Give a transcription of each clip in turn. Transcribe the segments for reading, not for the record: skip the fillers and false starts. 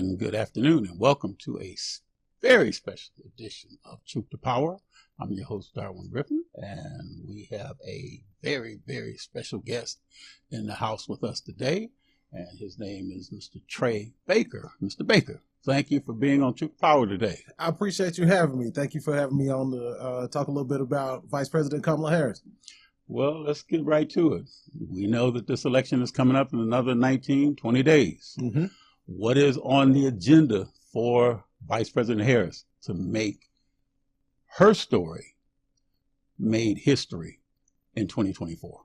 and good afternoon, and welcome to a very special edition of Truth to Power. I'm your host, Darwin Griffin, and we have a very, very special guest in the house with us today, and his name is Mr. Trey Baker. Mr. Baker, thank you for being on Truth to Power today. I appreciate you having me. Thank you for having me on to talk a little bit about Vice President Kamala Harris. Well, let's get right to it. We know that this election is coming up in another 19, 20 days. Mm-hmm. What is on the agenda for Vice President Harris to make her story made history in 2024?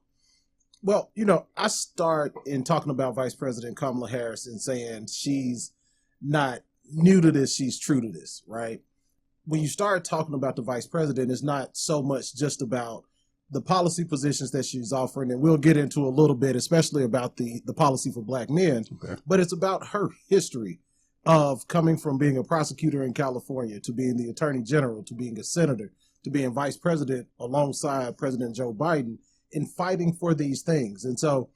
Well, I start in talking about Vice President Kamala Harris and saying she's not new to this, she's true to this, right? When you start talking about the Vice President, it's not so much just about the policy positions that she's offering, and we'll get into a little bit, especially about the policy for Black men, Okay. but it's about her history of coming from being a prosecutor in California to being the Attorney General, to being a senator, to being Vice President alongside President Joe Biden in fighting for these things. And so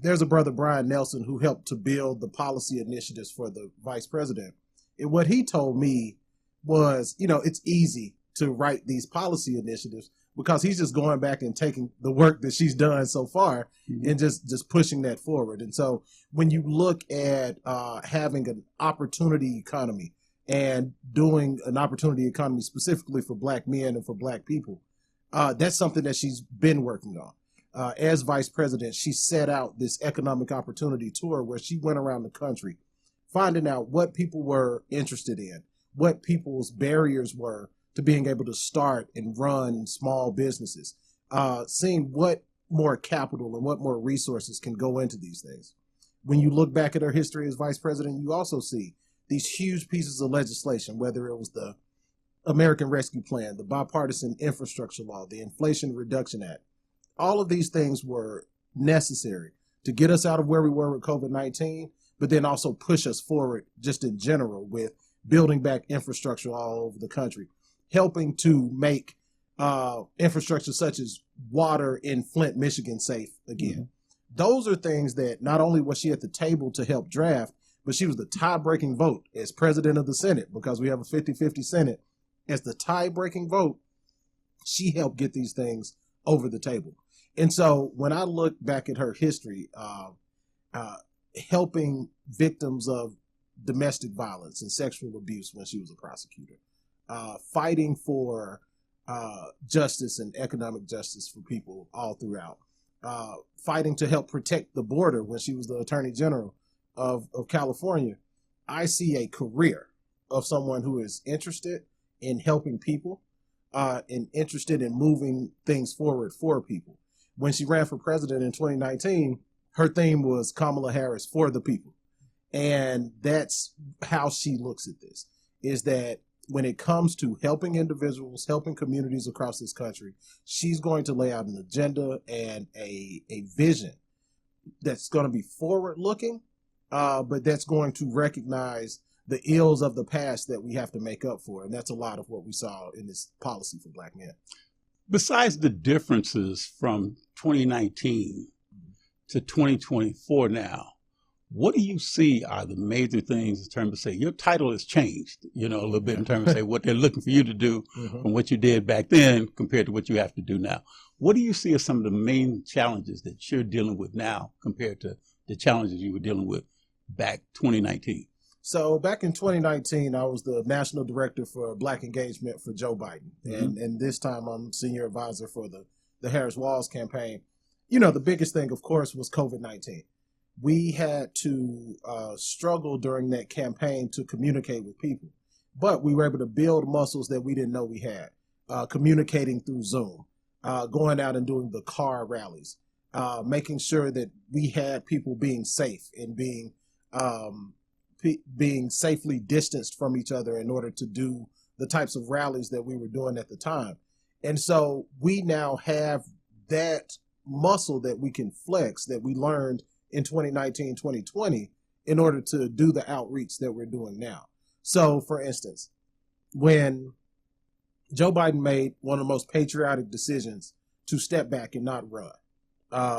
there's a brother, Brian Nelson, who helped to build the policy initiatives for the Vice President. And what he told me was, it's easy to write these policy initiatives because he's just going back and taking the work that she's done so far and just pushing that forward. And so when you look at having an opportunity economy and doing an opportunity economy specifically for Black men and for Black people, that's something that she's been working on. As Vice President, she set out this economic opportunity tour where she went around the country finding out what people were interested in, what people's barriers were to being able to start and run small businesses, seeing what more capital and what more resources can go into these things. When you look back at her history as Vice President, you also see these huge pieces of legislation, whether it was the American Rescue Plan, the Bipartisan Infrastructure Law, the Inflation Reduction Act. All of these things were necessary to get us out of where we were with COVID-19, but then also push us forward just in general with building back infrastructure all over the country, helping to make infrastructure such as water in Flint, Michigan safe again. Mm-hmm. Those are things that not only was she at the table to help draft, but she was the tie-breaking vote as president of the Senate, because we have a 50-50 Senate. As the tie-breaking vote, she helped get these things over the table. And so when I look back at her history, helping victims of domestic violence and sexual abuse when she was a prosecutor, fighting for justice and economic justice for people all throughout, fighting to help protect the border when she was the Attorney General of California, I see a career of someone who is interested in helping people and interested in moving things forward for people. When she ran for president in 2019, her theme was Kamala Harris for the people. And that's how she looks at this, is that when it comes to helping individuals, helping communities across this country, she's going to lay out an agenda and a vision that's going to be forward-looking, but that's going to recognize the ills of the past that we have to make up for. And that's a lot of what we saw in this policy for Black men. Besides the differences from 2019 to 2024 now, what do you see are the major things in terms of, say, your title has changed, a little bit in terms of, say, what they're looking for you to do from what you did back then compared to what you have to do now? What do you see as some of the main challenges that you're dealing with now compared to the challenges you were dealing with back 2019? So back in 2019, I was the national director for Black engagement for Joe Biden. And this time I'm senior advisor for the Harris-Walz campaign. The biggest thing, of course, was COVID-19. We had to struggle during that campaign to communicate with people, but we were able to build muscles that we didn't know we had, communicating through Zoom, going out and doing the car rallies, making sure that we had people being safe and being safely distanced from each other in order to do the types of rallies that we were doing at the time. And so we now have that muscle that we can flex that we learned in 2019, 2020 in order to do the outreach that we're doing now. So, for instance, when Joe Biden made one of the most patriotic decisions to step back and not run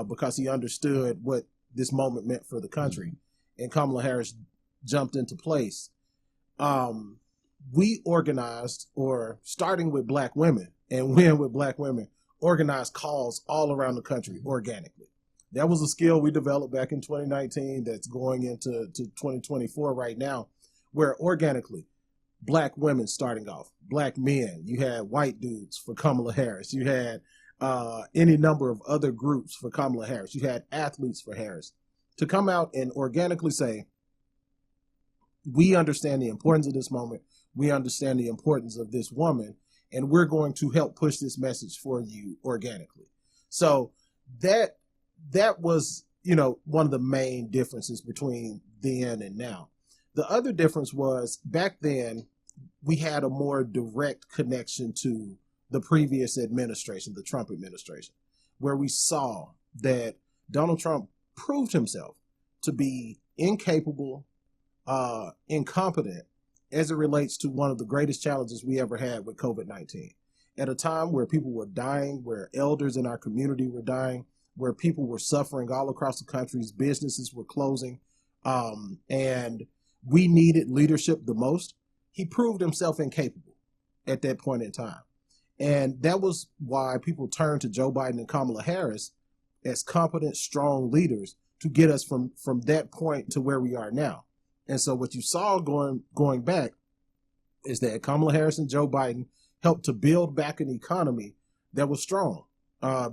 because he understood what this moment meant for the country, and Kamala Harris jumped into place, we organized, or starting with Black women and Win with Black Women, organized calls all around the country organically. That was a skill we developed back in 2019 that's going into 2024 right now, where organically, Black women starting off, Black men, you had white dudes for Kamala Harris, you had any number of other groups for Kamala Harris, you had athletes for Harris, to come out and organically say, we understand the importance of this moment, we understand the importance of this woman, and we're going to help push this message for you organically. So that was, one of the main differences between then and now. The other difference was, back then, we had a more direct connection to the previous administration, the Trump administration, where we saw that Donald Trump proved himself to be incapable, incompetent, as it relates to one of the greatest challenges we ever had with COVID-19. At a time where people were dying, where elders in our community were dying, where people were suffering all across the country, businesses were closing, and we needed leadership the most, he proved himself incapable at that point in time. And that was why people turned to Joe Biden and Kamala Harris as competent, strong leaders to get us from that point to where we are now. And so what you saw going back is that Kamala Harris and Joe Biden helped to build back an economy that was strong,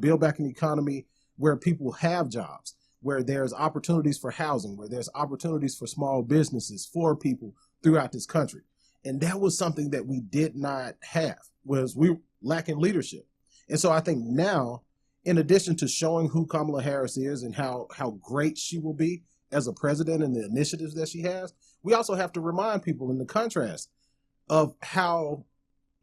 build back an economy where people have jobs, where there's opportunities for housing, where there's opportunities for small businesses for people throughout this country. And that was something that we did not have, was we lacking leadership. And so I think now, in addition to showing who Kamala Harris is and how great she will be as a president and the initiatives that she has, we also have to remind people in the contrast of how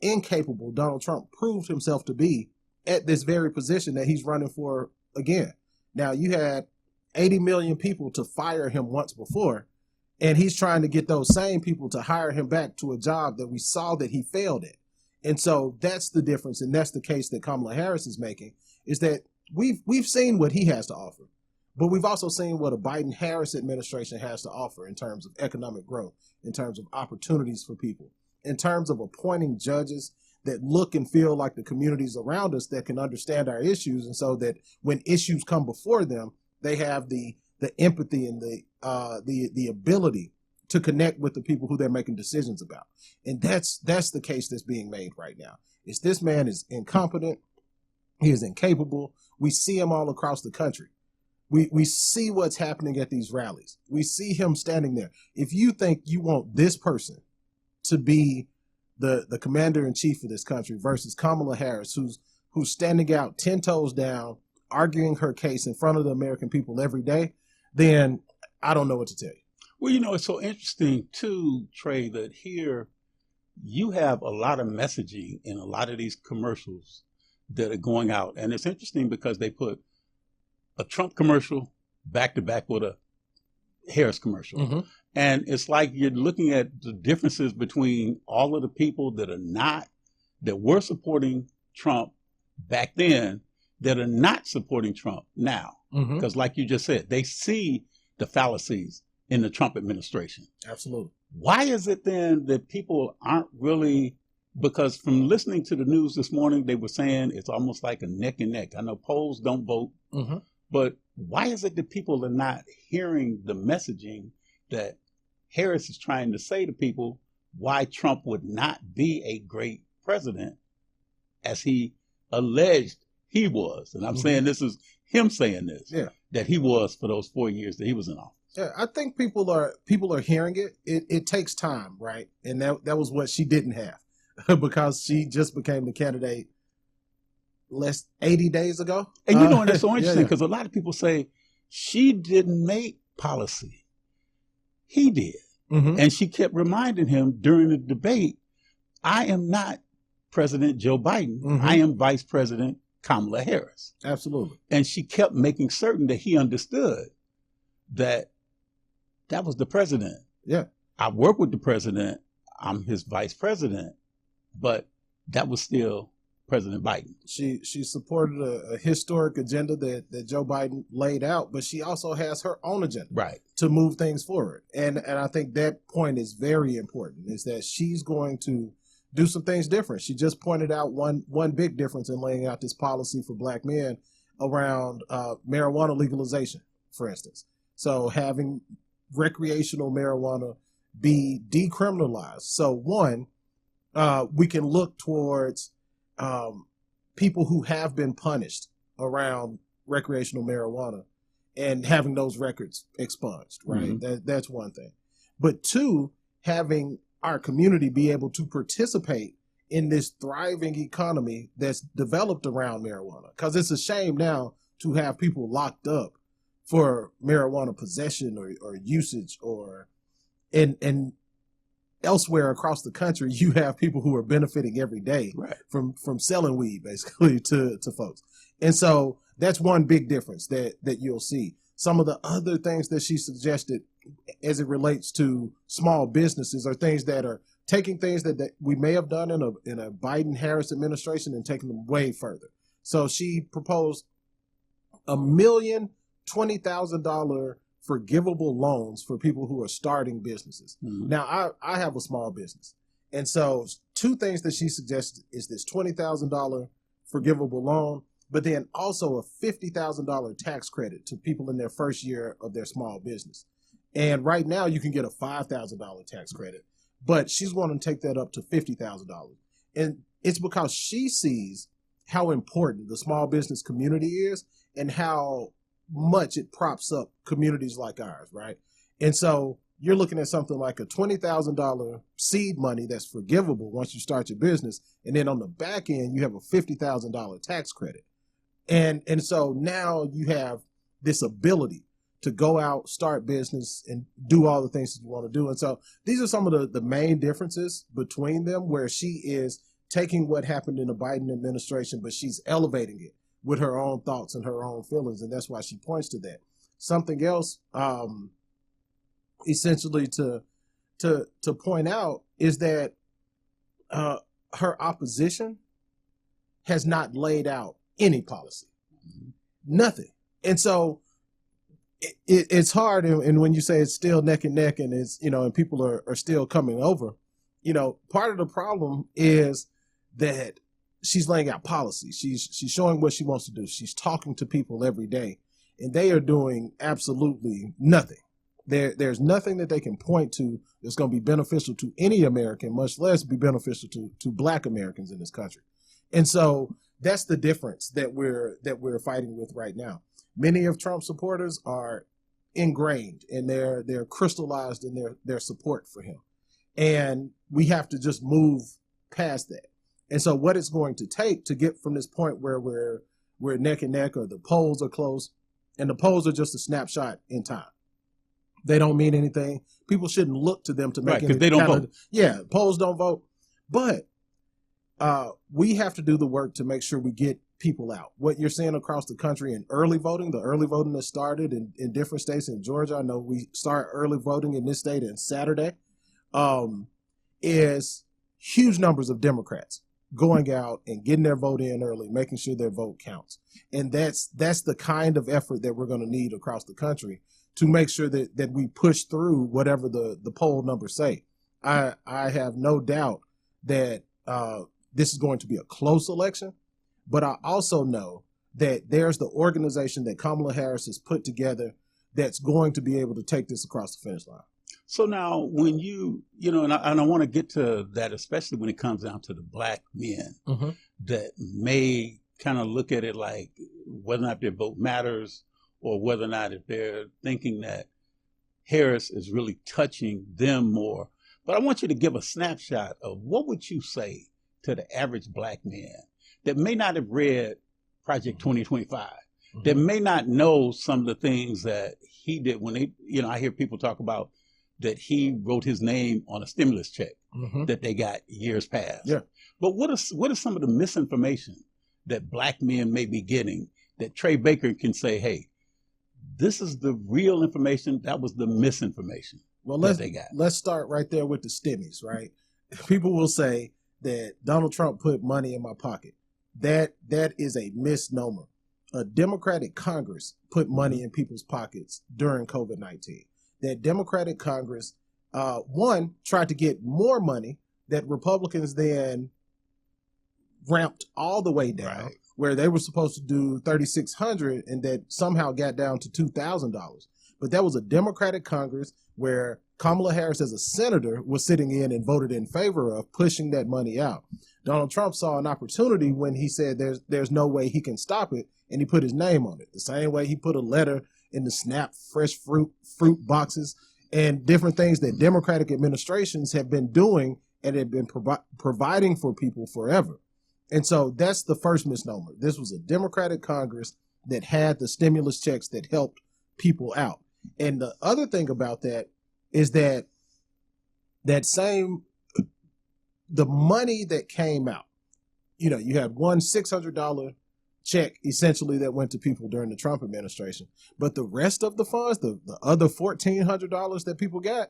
incapable Donald Trump proved himself to be at this very position that he's running for again. Now, you had 80 million people to fire him once before, and he's trying to get those same people to hire him back to a job that we saw that he failed at. And so that's the difference, and that's the case that Kamala Harris is making, is that we've seen what he has to offer, but we've also seen what a Biden-Harris administration has to offer in terms of economic growth, in terms of opportunities for people, in terms of appointing judges that look and feel like the communities around us that can understand our issues, and so that when issues come before them, they have the empathy and the ability to connect with the people who they're making decisions about. And that's the case that's being made right now. Is this man is incompetent, he is incapable. We see him all across the country. We see what's happening at these rallies. We see him standing there. If you think you want this person to be the commander-in-chief of this country versus Kamala Harris, who's standing out 10 toes down, arguing her case in front of the American people every day, then I don't know what to tell you. Well, it's so interesting too, Trey, that here you have a lot of messaging in a lot of these commercials that are going out. And it's interesting because they put a Trump commercial back to back with a Harris commercial. Mm-hmm. And it's like you're looking at the differences between all of the people that were supporting Trump back then that are not supporting Trump now. Because like you just said, they see the fallacies in the Trump administration. Absolutely. Why is it then that people aren't really, because from listening to the news this morning, they were saying it's almost like a neck and neck. I know polls don't vote, but why is it that people are not hearing the messaging that Harris is trying to say to people why Trump would not be a great president as he alleged he was? And I'm saying this is him saying this, that he was for those 4 years that he was in office. Yeah, I think people are hearing it. It takes time, right? And that was what she didn't have because she just became the candidate 80 days ago. And and it's so interesting because a lot of people say she didn't make policy. He did. And she kept reminding him during the debate, I am not President Joe Biden. I am Vice President Kamala Harris. Absolutely. And she kept making certain that he understood that was the president. Yeah. I work with the president. I'm his vice president. But that was still President Biden. She supported a historic agenda that Joe Biden laid out, but she also has her own agenda Right. to move things forward. And I think that point is very important, is that she's going to do some things different. She just pointed out one big difference in laying out this policy for black men around marijuana legalization, for instance. So having recreational marijuana be decriminalized. So one, we can look towards people who have been punished around recreational marijuana and having those records expunged, right? Mm-hmm. That's one thing. But two, having our community be able to participate in this thriving economy that's developed around marijuana. Because it's a shame now to have people locked up for marijuana possession or usage, or and elsewhere across the country, you have people who are benefiting every day Right. from selling weed, basically, to folks. And so that's one big difference that you'll see. Some of the other things that she suggested as it relates to small businesses are things that are taking things that we may have done in a Biden-Harris administration and taking them way further. So she proposed $1,020,000 forgivable loans for people who are starting businesses. Mm-hmm. Now, I have a small business. And so two things that she suggested is this $20,000 forgivable loan, but then also a $50,000 tax credit to people in their first year of their small business. And right now you can get a $5,000 tax credit, but she's wanting to take that up to $50,000. And it's because she sees how important the small business community is and how much it props up communities like ours, right? And so you're looking at something like a $20,000 seed money that's forgivable once you start your business. And then on the back end, you have a $50,000 tax credit. And so now you have this ability to go out, start business, and do all the things that you want to do. And so these are some of the main differences between them, where she is taking what happened in the Biden administration, but she's elevating it with her own thoughts and her own feelings. And that's why she points to that. Something else, essentially to point out, is that her opposition has not laid out any policy, nothing. And so it's hard. And when you say it's still neck and neck, and it's, and people are still coming over, part of the problem is that she's laying out policy. She's showing what she wants to do. She's talking to people every day, and they are doing absolutely nothing. There's nothing that they can point to that's going to be beneficial to any American, much less be beneficial to Black Americans in this country. And so that's the difference that we're fighting with right now. Many of Trump's supporters are ingrained, and they're crystallized in their support for him. And we have to just move past that. And so what it's going to take to get from this point where we're neck and neck, or the polls are close, and the polls are just a snapshot in time. They don't mean anything. People shouldn't look to them to make because they don't vote. Yeah, polls don't vote. But we have to do the work to make sure we get people out. What you're seeing across the country in early voting, the early voting that started in different states. In Georgia, I know we start early voting in this state on Saturday, is huge numbers of Democrats going out and getting their vote in early, making sure their vote counts. And that's the kind of effort that we're going to need across the country to make sure that we push through whatever the poll numbers say. I have no doubt that this is going to be a close election, but I also know that there's the organization that Kamala Harris has put together that's going to be able to take this across the finish line. So now when and I want to get to that, especially when it comes down to the Black men that may kind of look at it like whether or not their vote matters, or whether or not if they're thinking that Harris is really touching them more. But I want you to give a snapshot of what would you say to the average Black man that may not have read Project 2025, that may not know some of the things that he did when they, I hear people talk about that he wrote his name on a stimulus check that they got years past. Yeah. But what is some of the misinformation that Black men may be getting that Trey Baker can say, hey, this is the real information, that was the misinformation that they got? Let's start right there with the stimmies, right? People will say that Donald Trump put money in my pocket. That is a misnomer. A Democratic Congress put money in people's pockets during COVID-19. That Democratic Congress, one, tried to get more money that Republicans then ramped all the way down, right, where they were supposed to do $3,600 and that somehow got down to $2,000. But that was a Democratic Congress where Kamala Harris as a senator was sitting in and voted in favor of pushing that money out. Donald Trump saw an opportunity when he said there's no way he can stop it, and he put his name on it. The same way he put a letter in the SNAP fresh fruit boxes and different things that Democratic administrations have been doing and have been providing for people forever. And so that's the first misnomer. This was a Democratic Congress that had the stimulus checks that helped people out. And the other thing about that is that the money that came out, you had one $600 check essentially that went to people during the Trump administration. But the rest of the funds, the other $1,400 that people got,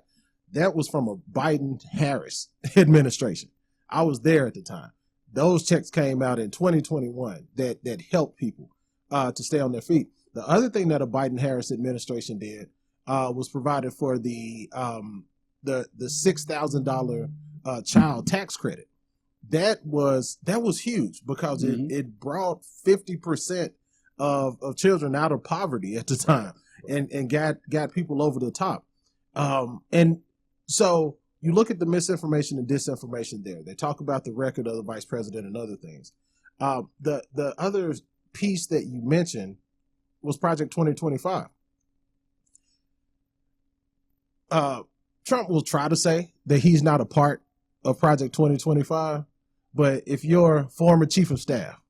that was from a Biden-Harris administration. I was there at the time. Those checks came out in 2021 that helped people to stay on their feet. The other thing that a Biden-Harris administration did was provided for the $6,000 child tax credit. That was huge because it brought 50% of children out of poverty at the time and got people over the top. And so you look at the misinformation and disinformation there. They talk about the record of the vice president and other things. The other piece that you mentioned was Project 2025. Trump will try to say that he's not a part of Project 2025, but if your former chief of staff,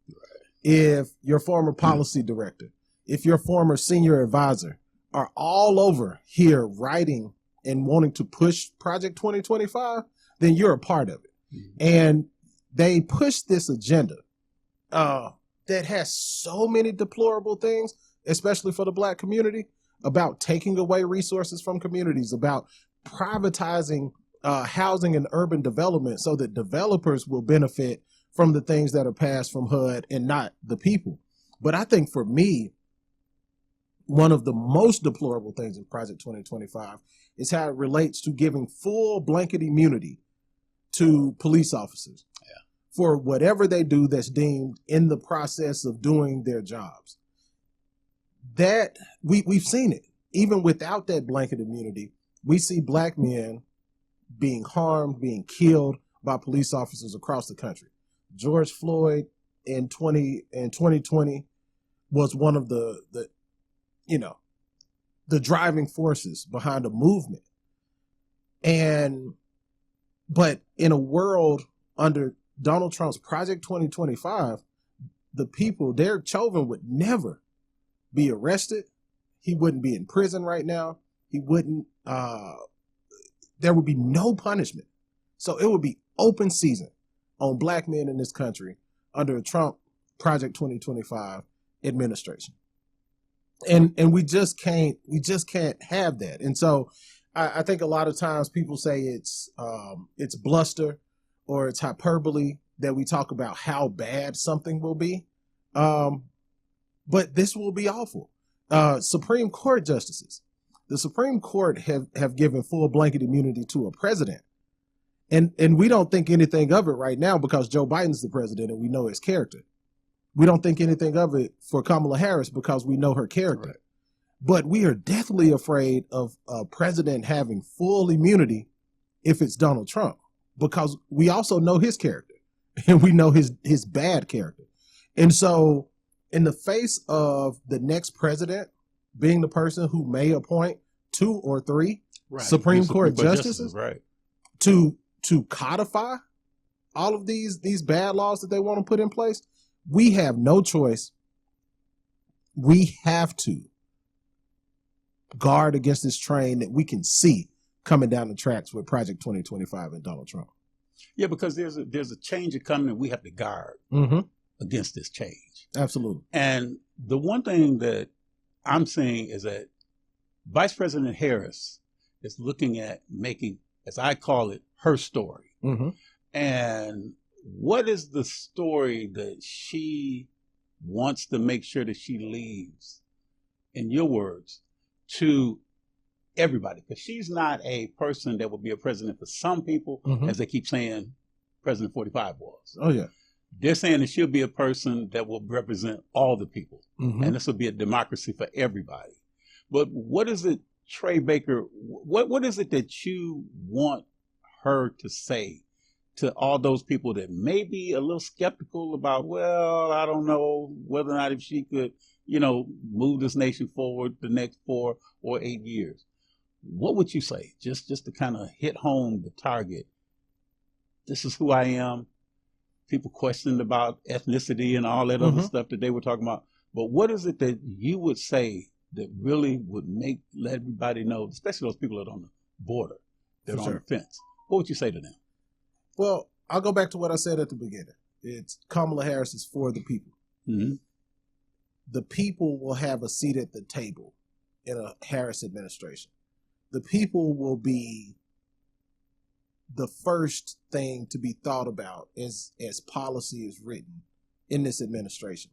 if your former policy director, if your former senior advisor are all over here writing and wanting to push Project 2025, then you're a part of it. And they push this agenda that has so many deplorable things, especially for the Black community, about taking away resources from communities, about privatizing housing and urban development so that developers will benefit from the things that are passed from HUD and not the people. But I think for me, one of the most deplorable things in Project 2025 is how it relates to giving full blanket immunity to police officers for whatever they do that's deemed in the process of doing their jobs. That we've seen it. Even without that blanket immunity, we see Black men being harmed, being killed by police officers across the country. George Floyd in 2020 was one of the driving forces behind a movement. But in a world under Donald Trump's Project 2025, the people, Derek Chauvin would never be arrested. He wouldn't be in prison right now. There would be no punishment. So it would be open season on Black men in this country under a Trump Project 2025 administration. And we just can't have that. And so I think a lot of times people say it's bluster or it's hyperbole that we talk about how bad something will be. But this will be awful. Supreme Court justices. The Supreme Court have given full blanket immunity to a president. And we don't think anything of it right now because Joe Biden's the president and we know his character. We don't think anything of it for Kamala Harris because we know her character. Right. But we are deathly afraid of a president having full immunity if it's Donald Trump because we also know his character and we know his bad character. And so in the face of the next president being the person who may appoint 2 or 3 Supreme Court justices to codify all of these bad laws that they want to put in place, we have no choice. We have to guard against this train that we can see coming down the tracks with Project 2025 and Donald Trump. Yeah, because there's a change coming and we have to guard against this change. Absolutely. And the one thing that I'm seeing is that Vice President Harris is looking at making, as I call it, her story. And what is the story that she wants to make sure that she leaves, in your words, to everybody? Because she's not a person that will be a president for some people, as they keep saying President 45 was. Oh, yeah. They're saying that she'll be a person that will represent all the people. And this will be a democracy for everybody. But what is it, Trey Baker, what is it that you want her to say to all those people that may be a little skeptical about, well, I don't know whether or not if she could, move this nation forward the next 4 or 8 years? What would you say, just to kind of hit home the target? This is who I am. People questioned about ethnicity and all that other stuff that they were talking about. But what is it that you would say that really would let everybody know, especially those people that are on the border, that are on the fence? What would you say to them? Well, I'll go back to what I said at the beginning. It's Kamala Harris is for the people. The people will have a seat at the table in a Harris administration. The people will be the first thing to be thought about as policy is written in this administration.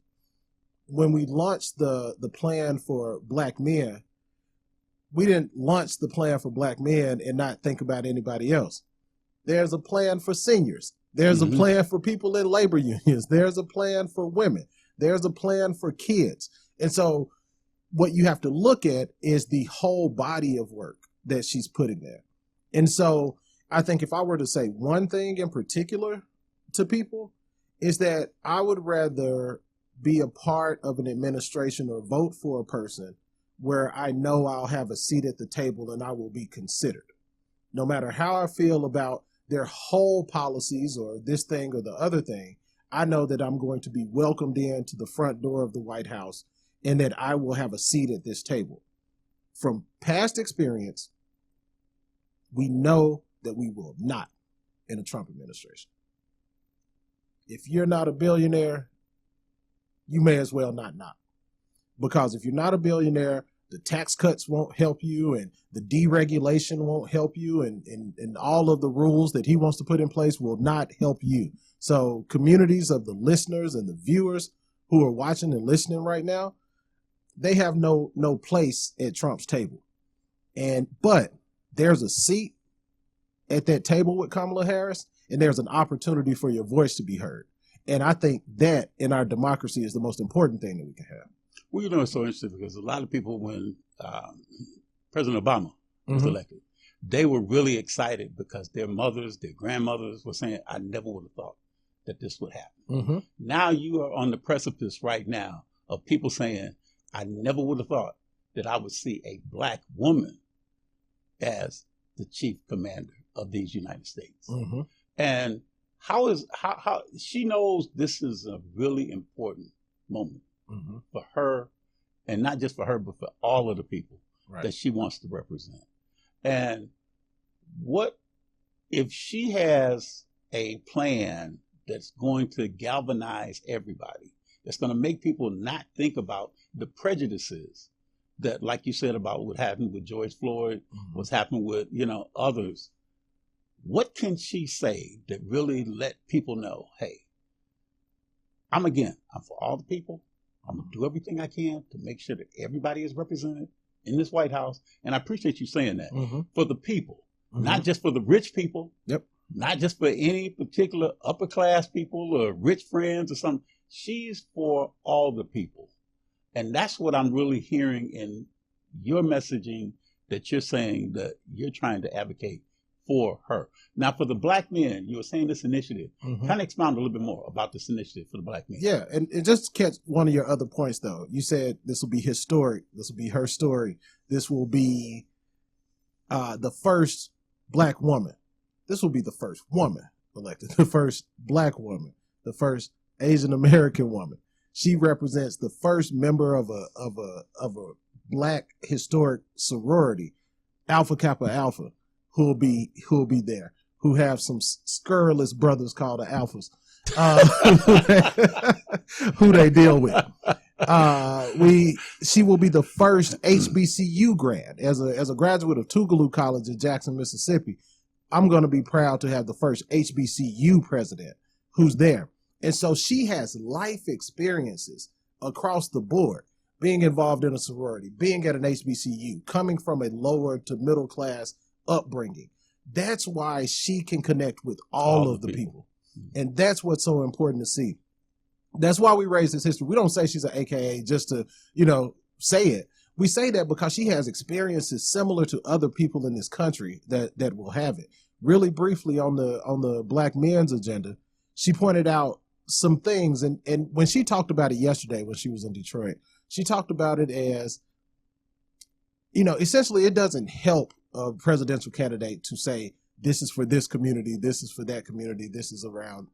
When we launched the plan for Black men, we didn't launch the plan for Black men and not think about anybody else. There's a plan for seniors. There's a plan for people in labor unions. There's a plan for women. There's a plan for kids. And so what you have to look at is the whole body of work that she's putting there. And so I think if I were to say one thing in particular to people, is that I would rather be a part of an administration or vote for a person where I know I'll have a seat at the table and I will be considered. No matter how I feel about their whole policies or this thing or the other thing, I know that I'm going to be welcomed in to the front door of the White House and that I will have a seat at this table. From past experience, we know that we will not in a Trump administration. If you're not a billionaire, you may as well not. Because if you're not a billionaire, the tax cuts won't help you and the deregulation won't help you and all of the rules that he wants to put in place will not help you. So communities of the listeners and the viewers who are watching and listening right now, they have no place at Trump's table. But there's a seat at that table with Kamala Harris, and there's an opportunity for your voice to be heard. And I think that in our democracy is the most important thing that we can have. Well, it's so interesting because a lot of people, when President Obama was elected, they were really excited because their mothers, their grandmothers were saying, I never would have thought that this would happen. Now you are on the precipice right now of people saying, I never would have thought that I would see a Black woman as the chief commander of these United States. And how she knows this is a really important moment for her, and not just for her, but for all of the people that she wants to represent. And what if she has a plan that's going to galvanize everybody, that's going to make people not think about the prejudices that, like you said, about what happened with George Floyd, what's happened with, others? What can she say that really let people know, hey, I'm for all the people. I'm going to do everything I can to make sure that everybody is represented in this White House. And I appreciate you saying that. For the people, not just for the rich people, not just for any particular upper class people or rich friends or something. She's for all the people. And that's what I'm really hearing in your messaging, that you're saying that you're trying to advocate for her. Now, for the Black men, you were saying this initiative. Kind of expound a little bit more about this initiative for the Black men. Yeah, and just to catch one of your other points, though. You said this will be historic. This will be her story. This will be the first Black woman. This will be the first woman elected, the first Black woman, the first Asian American woman. She represents the first member of a Black historic sorority, Alpha Kappa Alpha, who'll be there, who have some scurrilous brothers called the Alphas, who they deal with. She will be the first HBCU grad. As a graduate of Tougaloo College in Jackson, Mississippi, I'm going to be proud to have the first HBCU president who's there. And so she has life experiences across the board, being involved in a sorority, being at an HBCU, coming from a lower to middle class upbringing. That's why she can connect with all of the people. And that's what's so important to see. That's why we raise this history. We don't say she's an AKA just to, say it. We say that because she has experiences similar to other people in this country that will have it. Really briefly on the Black men's agenda, she pointed out some things. And when she talked about it yesterday when she was in Detroit, she talked about it as, essentially it doesn't help a presidential candidate to say, this is for this community, this is for that community, this is around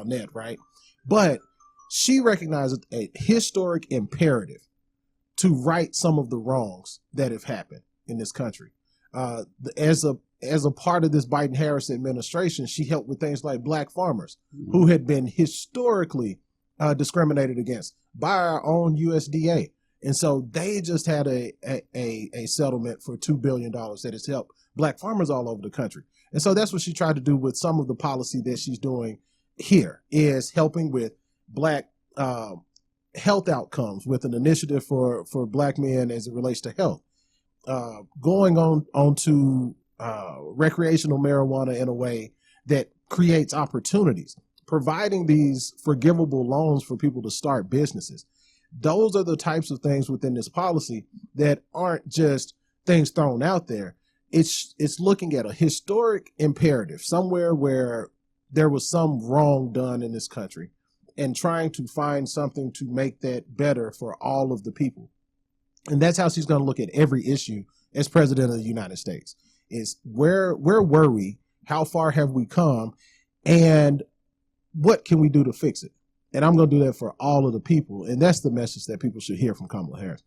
that, right? But she recognizes a historic imperative to right some of the wrongs that have happened in this country. As a part of this Biden-Harris administration, she helped with things like Black farmers who had been historically discriminated against by our own USDA. And so they just had a settlement for $2 billion that has helped Black farmers all over the country. And so that's what she tried to do with some of the policy that she's doing here, is helping with Black health outcomes with an initiative for Black men as it relates to health. Going on to recreational marijuana in a way that creates opportunities, providing these forgivable loans for people to start businesses. Those are the types of things within this policy that aren't just things thrown out there. It's looking at a historic imperative somewhere where there was some wrong done in this country and trying to find something to make that better for all of the people. And that's how she's going to look at every issue as president of the United States, is where were we? How far have we come? And what can we do to fix it? And I'm going to do that for all of the people. And that's the message that people should hear from Kamala Harris.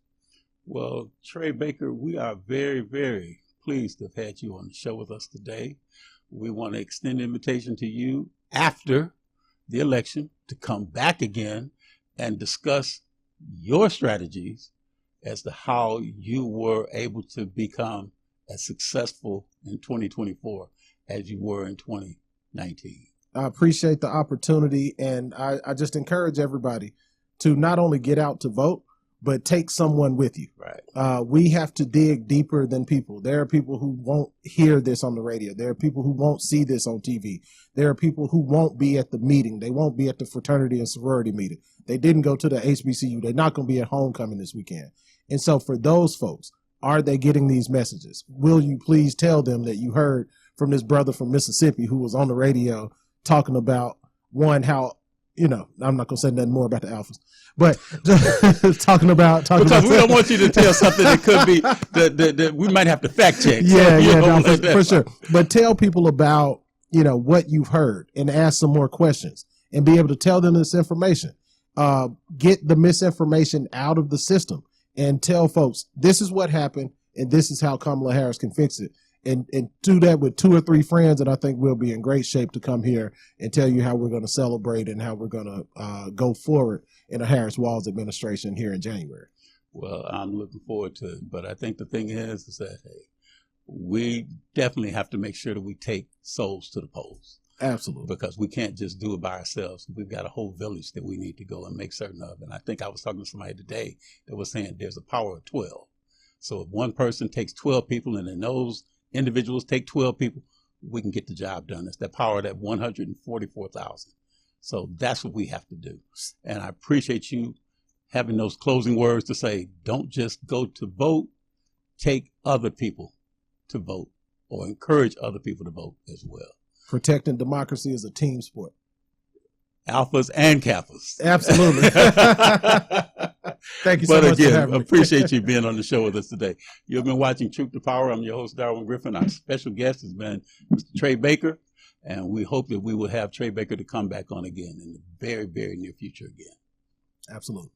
Well, Trey Baker, we are very, very pleased to have had you on the show with us today. We want to extend an invitation to you after the election to come back again and discuss your strategies as to how you were able to become as successful in 2024 as you were in 2019. I appreciate the opportunity, and I just encourage everybody to not only get out to vote, but take someone with you. Right. We have to dig deeper than people. There are people who won't hear this on the radio. There are people who won't see this on TV. There are people who won't be at the meeting. They won't be at the fraternity and sorority meeting. They didn't go to the HBCU. They're not going to be at homecoming this weekend. And so for those folks, are they getting these messages? Will you please tell them that you heard from this brother from Mississippi who was on the radio talking about, one, how, I'm not going to say nothing more about the alphas, but talking about because we don't want you to tell something that could be that we might have to fact check. For sure. But tell people about, what you've heard and ask some more questions and be able to tell them this information. Get the misinformation out of the system and tell folks, this is what happened and this is how Kamala Harris can fix it. And do that with 2 or 3 friends, and I think we'll be in great shape to come here and tell you how we're going to celebrate and how we're going to go forward in a Harris-Walz administration here in January. Well, I'm looking forward to it. But I think the thing is that, we definitely have to make sure that we take souls to the polls. Absolutely. Because we can't just do it by ourselves. We've got a whole village that we need to go and make certain of. And I think I was talking to somebody today that was saying there's a power of 12. So if one person takes 12 people and then those individuals take 12 people, we can get the job done. It's that power of that 144,000. So that's what we have to do. And I appreciate you having those closing words to say, don't just go to vote, take other people to vote or encourage other people to vote as well. Protecting democracy is a team sport. Alphas and Kappas. Absolutely. Thank you so much for having me. Appreciate you being on the show with us today. You've been watching Truth to Power. I'm your host, Darwin Griffin. Our special guest has been Mr. Trey Baker, and we hope that we will have Trey Baker to come back on again in the very, very near future again. Absolutely.